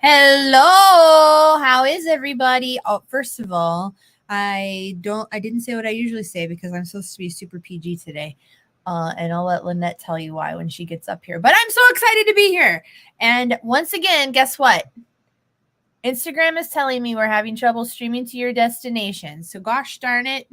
Hello, how is everybody? Oh, first of all, I didn't say what I usually say because I'm supposed to be super PG today. And I'll let Lynette tell you why when she gets up here. But I'm so excited to be here. And once again, guess what? Instagram is telling me we're having trouble streaming to your destination. So gosh darn it,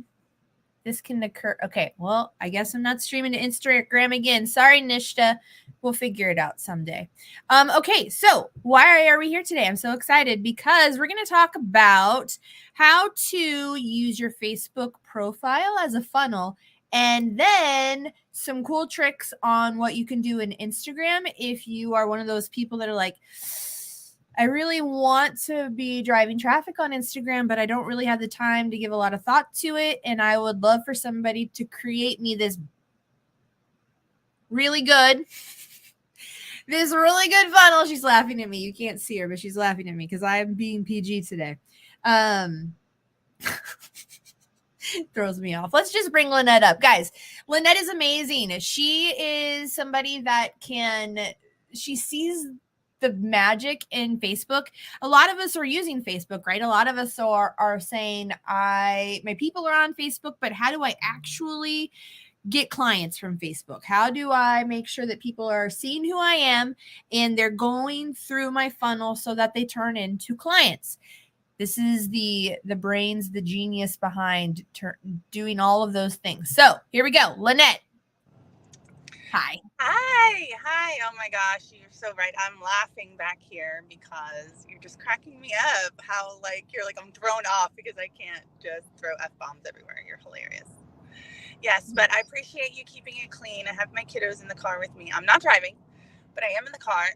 this can occur. Okay, well, I guess I'm not streaming to Instagram again. Sorry, Nishta. We'll figure it out someday. Okay, so why are we here today? I'm so excited because we're going to talk about how to use your Facebook profile as a funnel and then some cool tricks on what you can do in Instagram if you are one of those people that are like, I really want to be driving traffic on Instagram, but I don't really have the time to give a lot of thought to it. And I would love for somebody to create me this really good funnel. She's laughing at me. You can't see her, but she's laughing at me because I'm being PG today. Throws me off. Let's just bring Lynette up. Guys, Lynette is amazing. She is somebody that she sees the magic in Facebook. A lot of us are using Facebook, right? A lot of us are saying, my people are on Facebook, but how do I actually get clients from Facebook? How do I make sure that people are seeing who I am and they're going through my funnel so that they turn into clients? This is the brains, the genius behind doing all of those things. So here we go. Lynette. Hi. Oh my gosh, you're so right. I'm laughing back here because you're just cracking me up. How you're like I'm thrown off because I can't just throw F-bombs everywhere. You're hilarious. Yes, but I appreciate you keeping it clean. I have my kiddos in the car with me. I'm not driving, but I am in the car.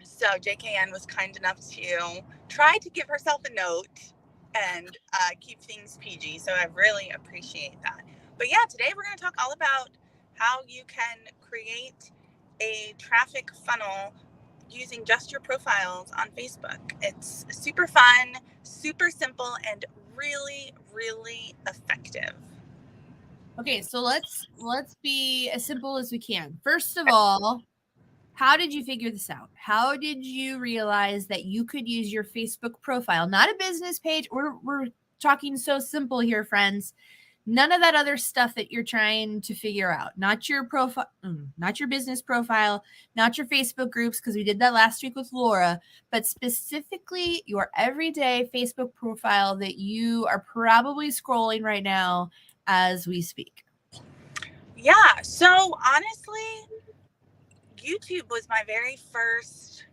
So JKN was kind enough to try to give herself a note and keep things PG. So I really appreciate that. But yeah, today we're going to talk all about how you can create a traffic funnel using just your profiles on Facebook. It's super fun, super simple, and really, really effective. Okay, so let's be as simple as we can. First of all, how did you figure this out? How did you realize that you could use your Facebook profile, not a business page? We're talking so simple here, friends. None of that other stuff that you're trying to figure out. Not your profile, not your business profile, not your Facebook groups, because we did that last week with Laura, but specifically your everyday Facebook profile that you are probably scrolling right now as we speak. Yeah, so honestly, YouTube was my very first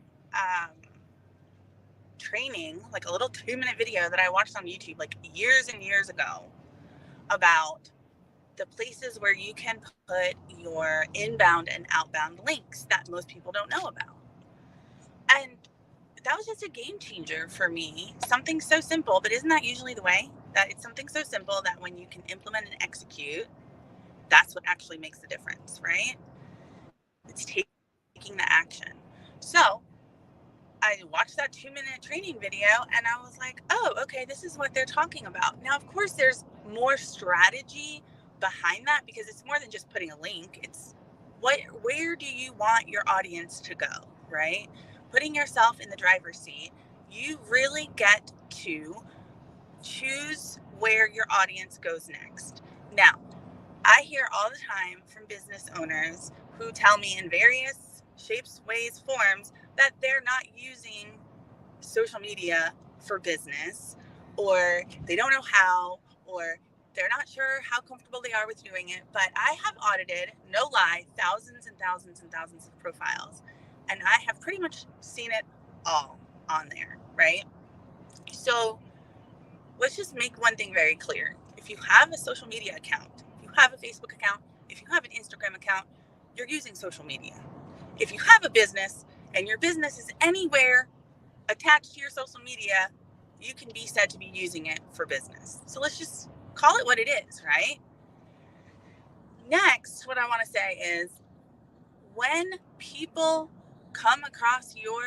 training, like a little 2-minute video that I watched on YouTube like years and years ago about the places where you can put your inbound and outbound links that most people don't know about. And that was just a game changer for me. Something so simple, but isn't that usually the way? That it's something so simple that when you can implement and execute, that's what actually makes the difference, right? It's taking the action. So I watched that 2-minute training video and I was like, oh, okay, this is what they're talking about. Now, of course, there's more strategy behind that because it's more than just putting a link. It's where do you want your audience to go, right? Putting yourself in the driver's seat, you really get to choose where your audience goes next. Now, I hear all the time from business owners who tell me in various shapes, ways, forms that they're not using social media for business, or they don't know how, or they're not sure how comfortable they are with doing it. But I have audited, no lie, thousands and thousands and thousands of profiles, and I have pretty much seen it all on there, right? So let's just make one thing very clear. If you have a social media account, if you have a Facebook account, if you have an Instagram account, you're using social media. If you have a business and your business is anywhere attached to your social media, you can be said to be using it for business. So let's just call it what it is, right? Next, what I want to say is when people come across your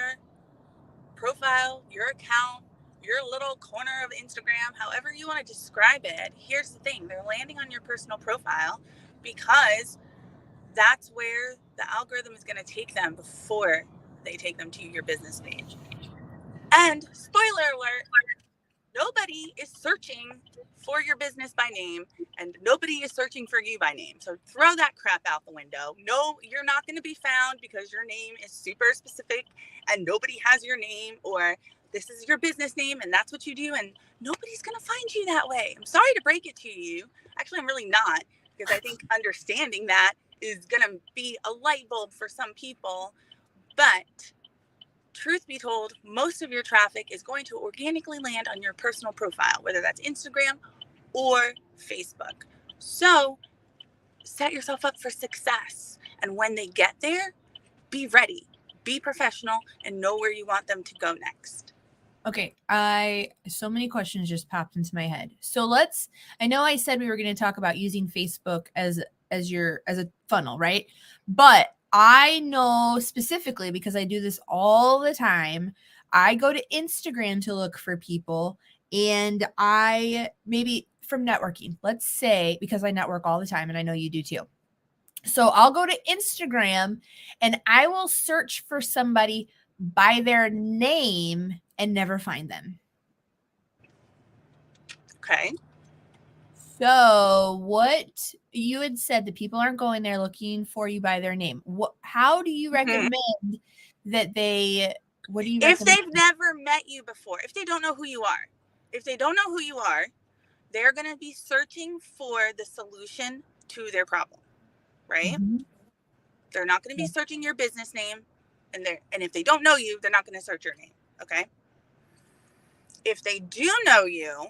profile, your account, your little corner of Instagram, however you want to describe it, here's the thing. They're landing on your personal profile because that's where the algorithm is going to take them before they take them to your business page. And spoiler alert, nobody is searching for your business by name, and nobody is searching for you by name. So throw that crap out the window. No, you're not going to be found because your name is super specific and nobody has your name, or this is your business name and that's what you do, and nobody's going to find you that way. I'm sorry to break it to you. Actually, I'm really not, because I think understanding that is going to be a light bulb for some people. But truth be told, most of your traffic is going to organically land on your personal profile, whether that's Instagram or Facebook. So set yourself up for success. And when they get there, be ready, be professional, and know where you want them to go next. Okay, so many questions just popped into my head. So I know I said we were going to talk about using Facebook as a funnel, right? But I know specifically, because I do this all the time, I go to Instagram to look for people, and I maybe from networking, let's say, because I network all the time and I know you do too. So I'll go to Instagram and I will search for somebody by their name and never find them. Okay. So what you had said, that people aren't going there looking for you by their name. How do you recommend that what do you recommend? If they've never met you before, if they don't know who you are, they're going to be searching for the solution to their problem, right? Mm-hmm. They're not going to be searching your business name, and if they don't know you, they're not going to search your name, okay? If they do know you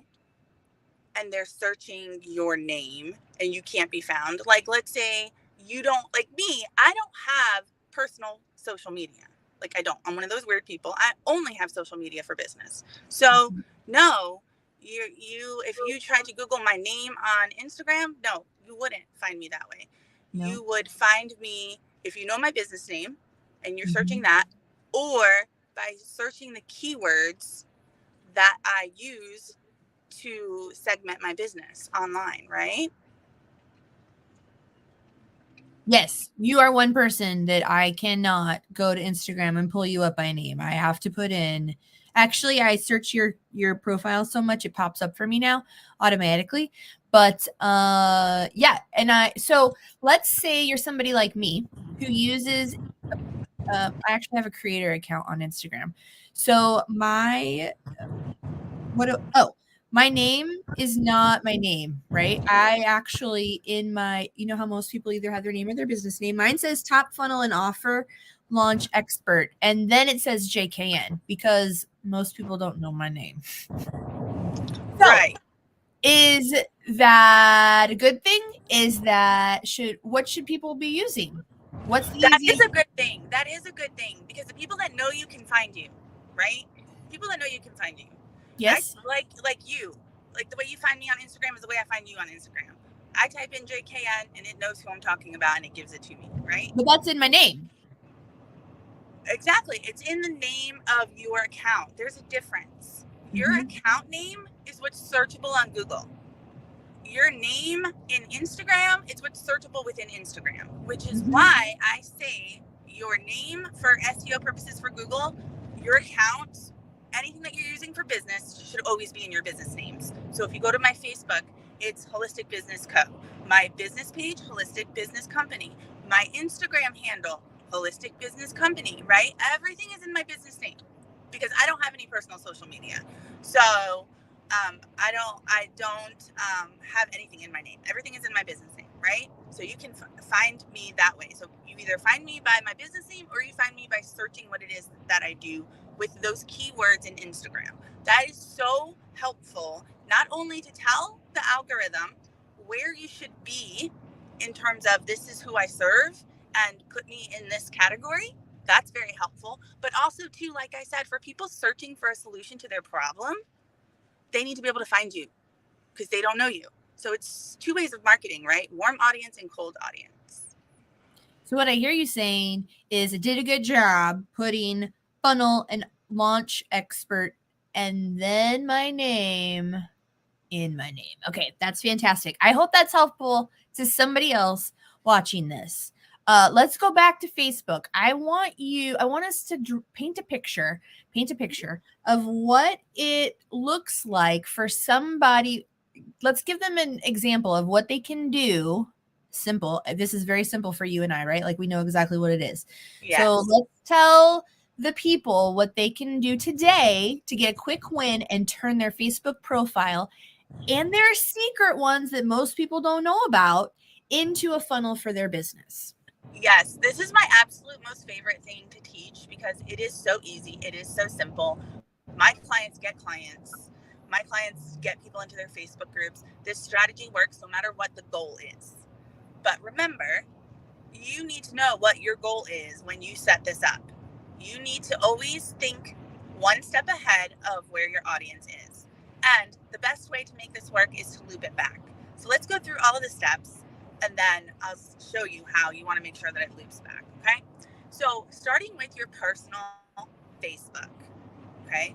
and they're searching your name and you can't be found, like let's say you don't, like me, I don't have personal social media. Like I don't. I'm one of those weird people. I only have social media for business. So no, if you tried to Google my name on Instagram, no, you wouldn't find me that way. No. You would find me if you know my business name and you're searching that, or by searching the keywords that I use to segment my business online, right? Yes, you are one person that I cannot go to Instagram and pull you up by name. I have to put in. Actually, I search your profile so much it pops up for me now automatically. But yeah, and so let's say you're somebody like me who uses. I actually have a creator account on Instagram. So my name is not my name, right? I actually, you know how most people either have their name or their business name. Mine says Top Funnel and Offer Launch Expert. And then it says JKN, because most people don't know my name. So, right. Is that a good thing? What should people be using? What's the That easiest? is a good thing. That is a good thing, because the people that know you can find you, right? People that know you can find you. Yes. Like you. Like the way you find me on Instagram is the way I find you on Instagram. I type in JKN and it knows who I'm talking about and it gives it to me, right? But that's in my name. Exactly. It's in the name of your account. There's a difference. Your account name is what's searchable on Google. Your name in Instagram is what's searchable within Instagram, which is why I say your name for SEO purposes for Google, your account, anything that you're using for business should always be in your business names. So if you go to my Facebook, it's Holistic Business Co. My business page, Holistic Business Company. My Instagram handle, Holistic Business Company, right? Everything is in my business name because I don't have any personal social media. So I don't have anything in my name. Everything is in my business name, right? So you can find me that way. So you either find me by my business name or you find me by searching what it is that I do with those keywords in Instagram. That is so helpful, not only to tell the algorithm where you should be in terms of this is who I serve and put me in this category. That's very helpful. But also, too, like I said, for people searching for a solution to their problem, they need to be able to find you because they don't know you. So it's two ways of marketing, right? Warm audience and cold audience. So what I hear you saying is it did a good job putting funnel and launch expert and then my name in my name. Okay, that's fantastic. I hope that's helpful to somebody else watching this. Let's go back to Facebook. I want us to paint a picture of what it looks like for somebody. Let's give them an example of what they can do. Simple. This is very simple for you and I, right? Like we know exactly what it is. Yes. So let's tell the people what they can do today to get a quick win and turn their Facebook profile and their secret ones that most people don't know about into a funnel for their business. Yes, this is my absolute most favorite thing to teach because it is so easy. It is so simple. My clients get clients. My clients get people into their Facebook groups. This strategy works no matter what the goal is. But remember, you need to know what your goal is when you set this up. You need to always think one step ahead of where your audience is. And the best way to make this work is to loop it back. So let's go through all of the steps and then I'll show you how you want to make sure that it loops back, okay? So starting with your personal Facebook, okay?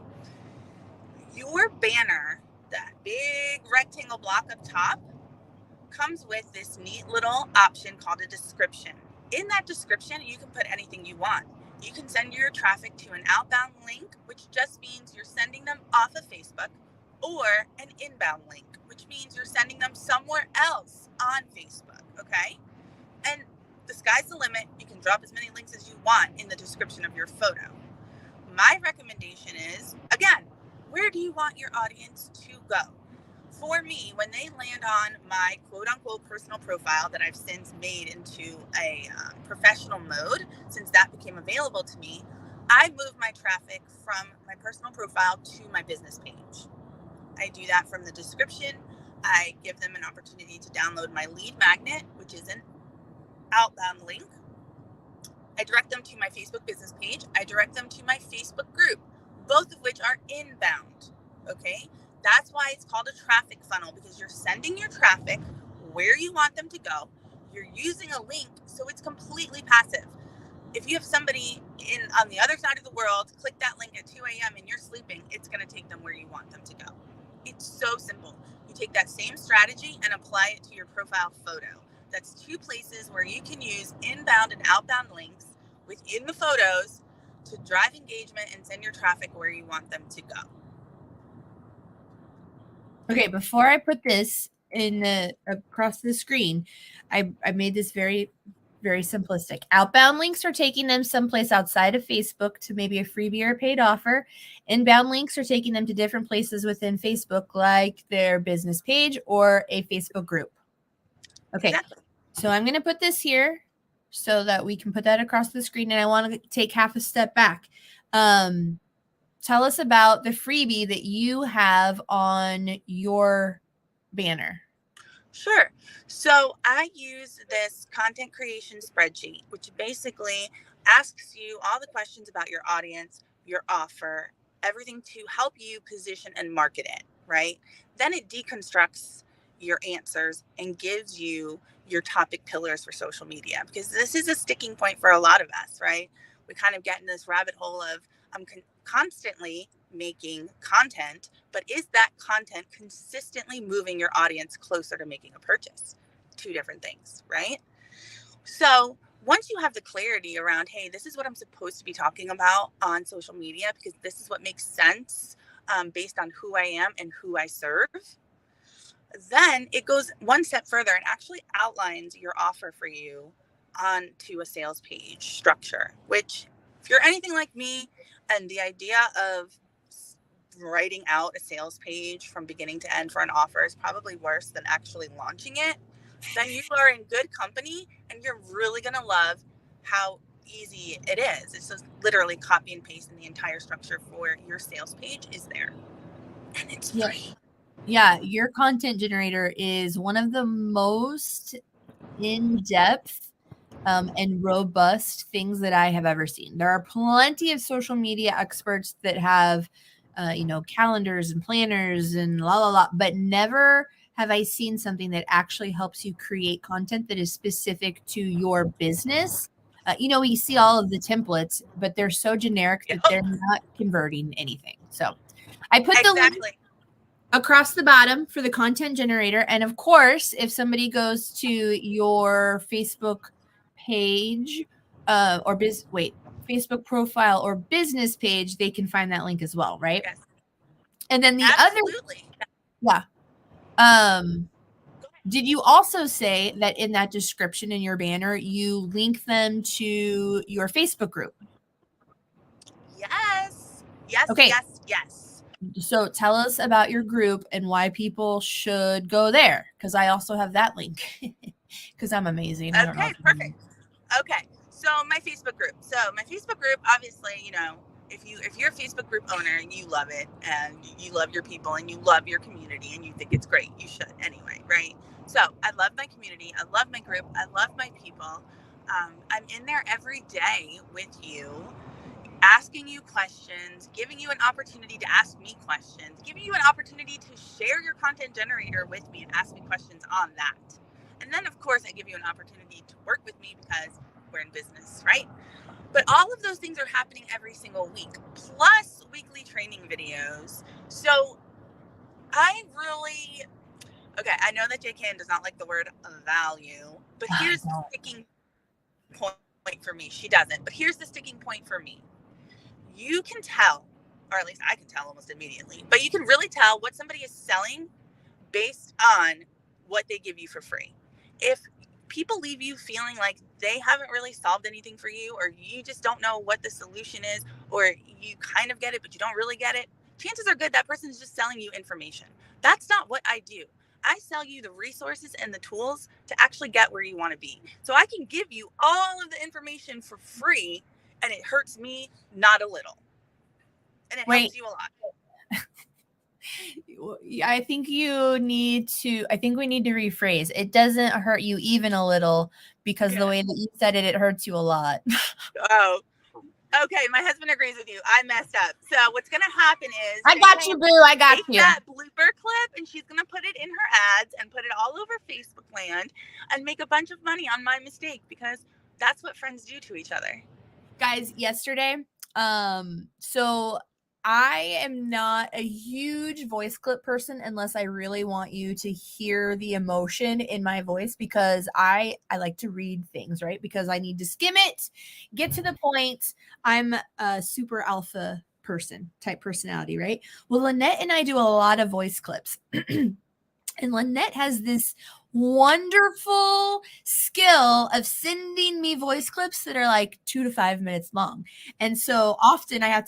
Your banner, that big rectangle block up top, comes with this neat little option called a description. In that description, you can put anything you want. You can send your traffic to an outbound link, which just means you're sending them off of Facebook, or an inbound link, which means you're sending them somewhere else on Facebook, okay? And the sky's the limit. You can drop as many links as you want in the description of your photo. My recommendation is, again, where do you want your audience to go? For me, when they land on my quote-unquote personal profile that I've since made into a professional mode, since that became available to me, I move my traffic from my personal profile to my business page. I do that from the description. I give them an opportunity to download my lead magnet, which is an outbound link. I direct them to my Facebook business page. I direct them to my Facebook group, both of which are inbound, okay? That's why it's called a traffic funnel, because you're sending your traffic where you want them to go. You're using a link, so it's completely passive. If you have somebody on the other side of the world, click that link at 2 a.m. and you're sleeping, it's going to take them where you want them to go. It's so simple. You take that same strategy and apply it to your profile photo. That's two places where you can use inbound and outbound links within the photos to drive engagement and send your traffic where you want them to go. Okay, before I put this in across the screen, I made this very, very simplistic. Outbound links are taking them someplace outside of Facebook to maybe a freebie or a paid offer. Inbound links are taking them to different places within Facebook, like their business page or a Facebook group. Okay, exactly. So I'm going to put this here so that we can put that across the screen. And I want to take half a step back. Tell us about the freebie that you have on your banner. Sure. So I use this content creation spreadsheet, which basically asks you all the questions about your audience, your offer, everything to help you position and market it, right? Then it deconstructs your answers and gives you your topic pillars for social media, because this is a sticking point for a lot of us, right? We kind of get in this rabbit hole of I'm constantly making content, but is that content consistently moving your audience closer to making a purchase? Two different things, right? So once you have the clarity around, hey, this is what I'm supposed to be talking about on social media because this is what makes sense based on who I am and who I serve, then it goes one step further and actually outlines your offer for you onto a sales page structure, which if you're anything like me and the idea of writing out a sales page from beginning to end for an offer is probably worse than actually launching it, then you are in good company and you're really going to love how easy it is. It's just literally copy and paste, and the entire structure for your sales page is there. And it's free. Yeah, your content generator is one of the most in-depth and robust things that I have ever seen. There are plenty of social media experts that have, calendars and planners and but never have I seen something that actually helps you create content that is specific to your business. We see all of the templates, but they're so generic that they're not converting anything. So I put the link across the bottom for the content generator. And of course, if somebody goes to your Facebook page Facebook profile or business page, they can find that link as well, right? Yes. And then the Absolutely. other, yeah. Did you also say that in that description in your banner, you link them to your Facebook group? Yes. Yes, Okay. yes, yes. So tell us about your group and why people should go there, because I also have that link because I'm amazing. I don't know. Okay, perfect. Okay, so my Facebook group. Obviously, if you're a Facebook group owner and you love it and you love your people and you love your community and you think it's great, you should anyway, right? So I love my community. I love my group. I love my people. I'm in there every day with you, asking you questions, giving you an opportunity to ask me questions, giving you an opportunity to share your content generator with me and ask me questions on that. And then, of course, I give you an opportunity to work with me because we're in business, right? But all of those things are happening every single week, plus weekly training videos. So I know that JKN does not like the word value, but here's the sticking point for me. She doesn't, but here's the sticking point for me. You can tell, or at least I can tell almost immediately, but you can really tell what somebody is selling based on what they give you for free. If people leave you feeling like they haven't really solved anything for you, or you just don't know what the solution is, or you kind of get it, but you don't really get it, chances are good that person is just selling you information. That's not what I do. I sell you the resources and the tools to actually get where you want to be. So I can give you all of the information for free, and it hurts me not a little. And it helps you a lot. I think we need to rephrase. It doesn't hurt you even a little, because the way that you said it hurts you a lot. Oh, okay. My husband agrees with you. I messed up. So what's going to happen is I got you, boo. I got you. That blooper clip, and she's going to put it in her ads and put it all over Facebook land and make a bunch of money on my mistake, because that's what friends do to each other. Guys, yesterday, so I am not a huge voice clip person unless I really want you to hear the emotion in my voice, because I like to read things, right? Because I need to skim it, get to the point. I'm a super alpha type personality, right? Well, Lynette and I do a lot of voice clips. And Lynette has this wonderful skill of sending me voice clips that are like 2 to 5 minutes long. And so often I have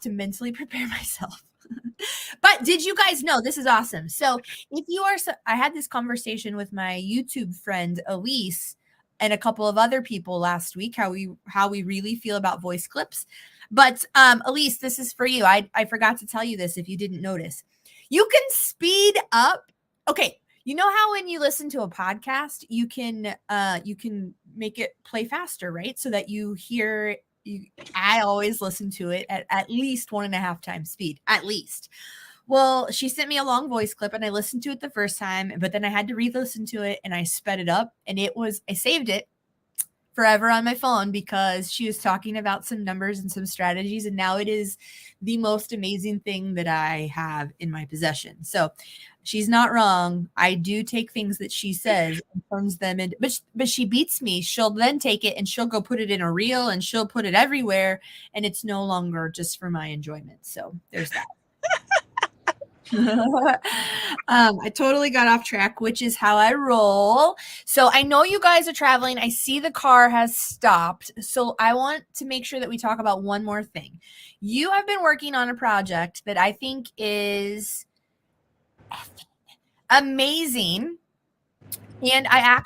to mentally prepare myself. But did you guys know, this is awesome. So I had this conversation with my YouTube friend, Elise, and a couple of other people last week, how we really feel about voice clips. But Elise, this is for you. I forgot to tell you this if you didn't notice. You can speed up. Okay, you know how when you listen to a podcast, you can make it play faster, right? So that you hear. I always listen to it at least 1.5 times speed, at least. Well, she sent me a long voice clip and I listened to it the first time, but then I had to re-listen to it and I sped it up, and I saved it forever on my phone because she was talking about some numbers and some strategies, and now it is the most amazing thing that I have in my possession. So she's not wrong. I do take things that she says and turns them into, but she beats me. She'll then take it and she'll go put it in a reel and she'll put it everywhere, and it's no longer just for my enjoyment. So there's that. I totally got off track, which is how I roll. So I know you guys are traveling. I see the car has stopped. So I want to make sure that we talk about one more thing. You have been working on a project that I think is amazing. And I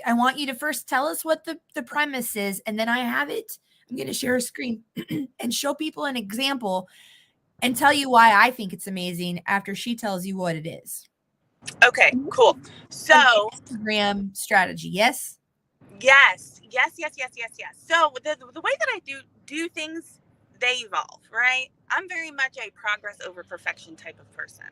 want you to first tell us what the premise is, and then I'm going to share a screen and show people an example and tell you why I think it's amazing after she tells you what it is. Okay, cool. So Instagram strategy, yes? Yes. So the way that I do things, they evolve, right? I'm very much a progress over perfection type of person.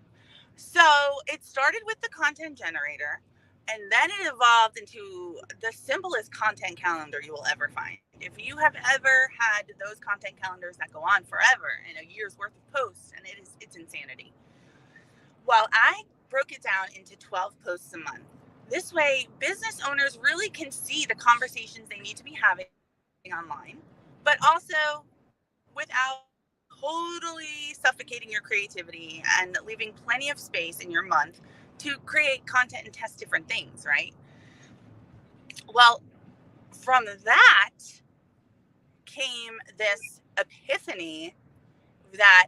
So it started with the content generator, and then it evolved into the simplest content calendar you will ever find. If you have ever had those content calendars that go on forever and a year's worth of posts, and it's insanity. Well, I broke it down into 12 posts a month. This way, business owners really can see the conversations they need to be having online, but also without totally suffocating your creativity and leaving plenty of space in your month to create content and test different things, right? Well, from that came this epiphany that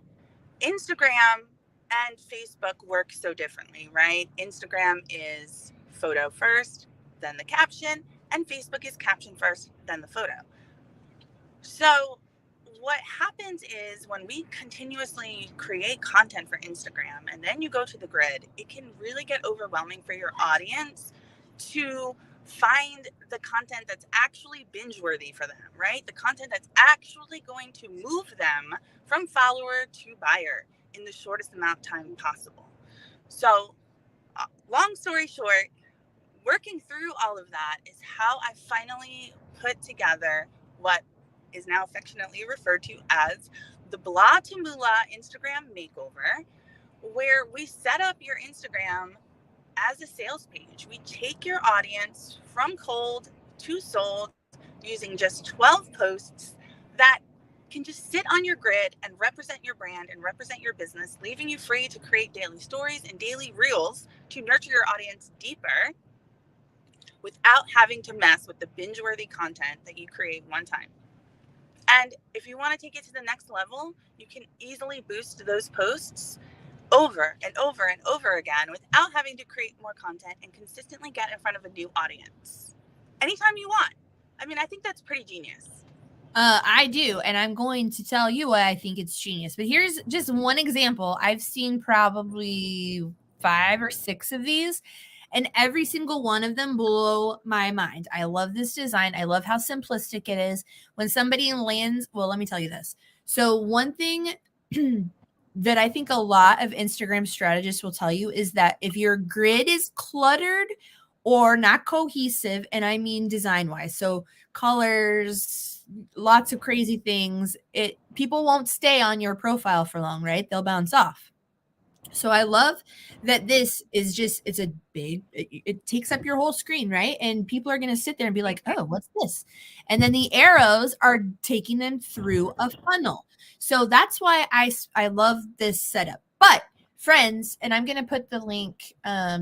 Instagram and Facebook work so differently, right? Instagram is photo first, then the caption, and Facebook is caption first, then the photo. So, what happens is when we continuously create content for Instagram and then you go to the grid, it can really get overwhelming for your audience to find the content that's actually binge worthy for them, right? The content that's actually going to move them from follower to buyer in the shortest amount of time possible. So, long story short, working through all of that is how I finally put together what is now affectionately referred to as the Blah to Moolah Instagram makeover, where we set up your Instagram as a sales page. We take your audience from cold to sold using just 12 posts that can just sit on your grid and represent your brand and represent your business, leaving you free to create daily stories and daily reels to nurture your audience deeper without having to mess with the binge-worthy content that you create one time. And if you want to take it to the next level, you can easily boost those posts over and over and over again without having to create more content and consistently get in front of a new audience anytime you want. I mean, I think that's pretty genius. I do, and I'm going to tell you why I think it's genius. But here's just one example. I've seen probably 5 or 6 of these, and every single one of them blow my mind. I love this design. I love how simplistic it is. When somebody lands, well, let me tell you this. So one thing that I think a lot of Instagram strategists will tell you is that if your grid is cluttered or not cohesive, and I mean design-wise, so colors, lots of crazy things, people won't stay on your profile for long, right? They'll bounce off. So I love that this is just, it's a big, it takes up your whole screen, right? And people are going to sit there and be like, oh, what's this? And then the arrows are taking them through a funnel. So that's why I love this setup. But friends, and I'm going to put the link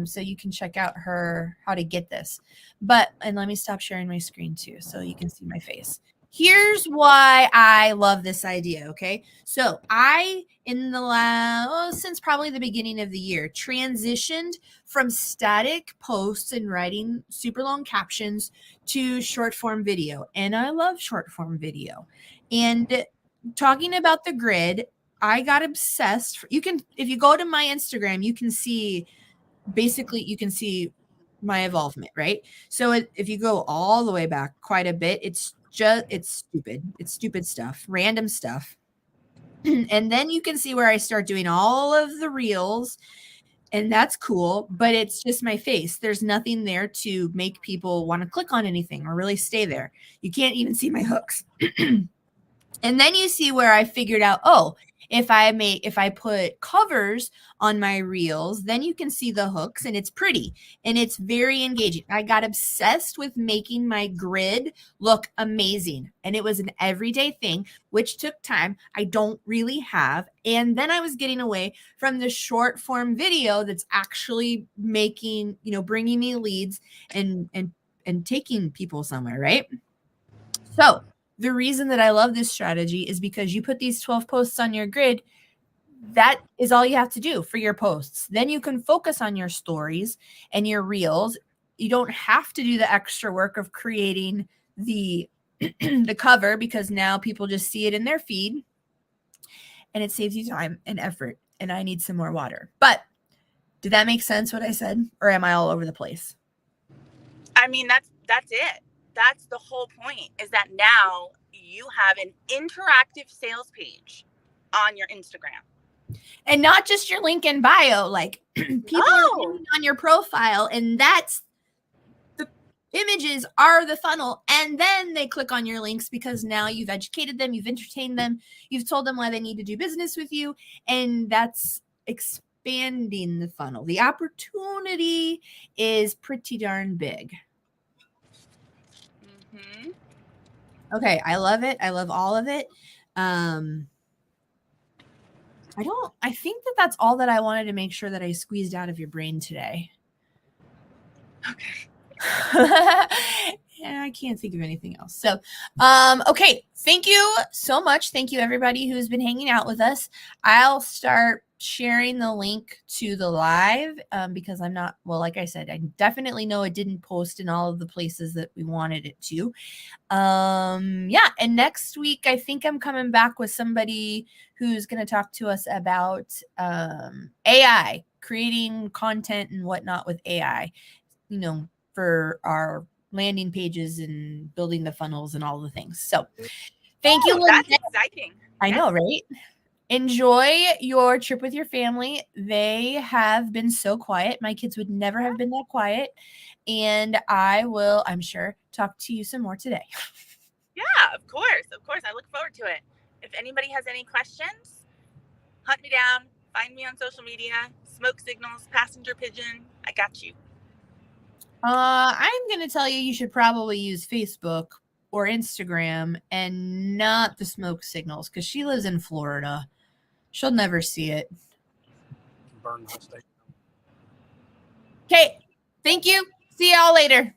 so you can check out how to get this. But, and let me stop sharing my screen too so you can see my face. Here's why I love this idea, okay? So I, since probably the beginning of the year, transitioned from static posts and writing super long captions to short form video. And I love short form video. And talking about the grid, I got obsessed. If you go to my Instagram, you can see my involvement, right? So if you go all the way back quite a bit, it's stupid stuff, random stuff. And then you can see where I start doing all of the reels, and that's cool, but it's just my face. There's nothing there to make people want to click on anything or really stay there. You can't even see my hooks. And then you see where I figured out, if I put covers on my reels, then you can see the hooks and it's pretty and it's very engaging. I got obsessed with making my grid look amazing. And it was an everyday thing, which took time. I don't really have. And then I was getting away from the short form video that's actually making, bringing me leads and taking people somewhere, right? So the reason that I love this strategy is because you put these 12 posts on your grid. That is all you have to do for your posts. Then you can focus on your stories and your reels. You don't have to do the extra work of creating the the cover because now people just see it in their feed and it saves you time and effort. And I need some more water. But did that make sense what I said? Or am I all over the place? I mean, that's it. That's the whole point, is that now you have an interactive sales page on your Instagram. And not just your link in bio, like people are on your profile, and that's the images are the funnel. And then they click on your links because now you've educated them, you've entertained them, you've told them why they need to do business with you. And that's expanding the funnel. The opportunity is pretty darn big. Mm-hmm. Okay, I love it. I love all of it. I think that's all that I wanted to make sure that I squeezed out of your brain today. Okay. Yeah, I can't think of anything else. So, okay. Thank you so much. Thank you everybody who's been hanging out with us. I'll start sharing the link to the live because I'm not, well, like I said, I definitely know it didn't post in all of the places that we wanted it to. Yeah, and next week I think I'm coming back with somebody who's going to talk to us about AI, creating content and whatnot with AI, you know, for our landing pages and building the funnels and all the things. So thank you, That's Lynette. exciting. I know, right? Enjoy your trip with your family. They have been so quiet. My kids would never have been that quiet. And I will, I'm sure, talk to you some more today. Yeah, of course. Of course. I look forward to it. If anybody has any questions, hunt me down, find me on social media, smoke signals, passenger pigeon. I got you. I'm going to tell you, you should probably use Facebook or Instagram and not the smoke signals because she lives in Florida. She'll never see it. Burn hot state. Okay. Thank you. See y'all later.